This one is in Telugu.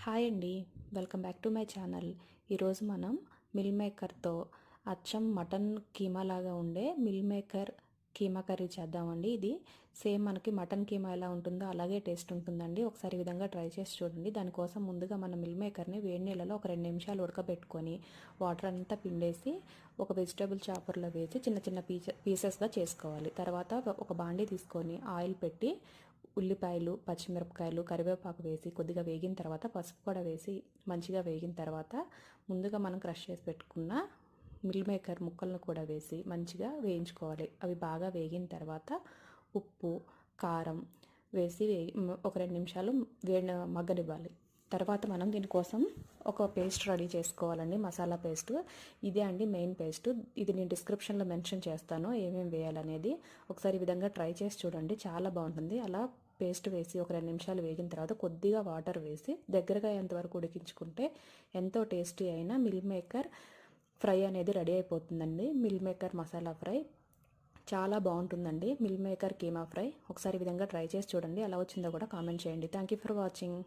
హాయ్ అండి. Welcome back to my channel. ఈరోజు మనం మిల్ మేకర్తో అచ్చం మటన్ కీమా లాగా ఉండే మిల్ మేకర్ కీమా కర్రీ చేద్దామండి. ఇది సేమ్ మనకి మటన్ కీమా ఎలా ఉంటుందో అలాగే టేస్ట్ ఉంటుందండి. ఒకసారి ఈ విధంగా ట్రై చేసి చూడండి. దానికోసం ముందుగా మనం మిల్ మేకర్ని వేడి నీళ్ళలో ఒక 2 నిమిషాలు ఉడకబెట్టుకొని వాటర్ అంతా పిండేసి ఒక వెజిటేబుల్ చాపర్లో వేసి చిన్న చిన్న పీసెస్గా చేసుకోవాలి. తర్వాత ఒక బాండీ తీసుకొని ఆయిల్ పెట్టి ఉల్లిపాయలు, పచ్చిమిరపకాయలు, కరివేపాకు వేసి కొద్దిగా వేగిన తర్వాత పసుపు కూడా వేసి మంచిగా వేగిన తర్వాత ముందుగా మనం క్రష్ చేసి పెట్టుకున్న మిల్ మేకర్ ముక్కలను కూడా వేసి మంచిగా వేయించుకోవాలి. అవి బాగా వేగిన తర్వాత ఉప్పు, కారం వేసి ఒక 2 నిమిషాలు మగ్గనివ్వాలి. తర్వాత మనం దీనికోసం ఒక పేస్ట్ రెడీ చేసుకోవాలండి, మసాలా పేస్ట్. ఇదే అండి మెయిన్ పేస్ట్. ఇది నేను డిస్క్రిప్షన్లో మెన్షన్ చేస్తాను ఏమేమి వేయాలనేది. ఒకసారి ఈ విధంగా ట్రై చేసి చూడండి, చాలా బాగుంటుంది. అలా పేస్ట్ వేసి ఒక 2 నిమిషాలు వేగిన తర్వాత కొద్దిగా వాటర్ వేసి దగ్గరగా ఎంతవరకు ఉడికించుకుంటే ఎంతో టేస్టీ అయిన మిల్ మేకర్ ఫ్రై అనేది రెడీ అయిపోతుందండి. మిల్ మేకర్ మసాలా ఫ్రై చాలా బాగుంటుందండి. మిల్ మేకర్ కీమా ఫ్రై ఒకసారి ఈ విధంగా ట్రై చేసి చూడండి. ఎలా వచ్చిందో కూడా కామెంట్ చేయండి. Thank you for watching.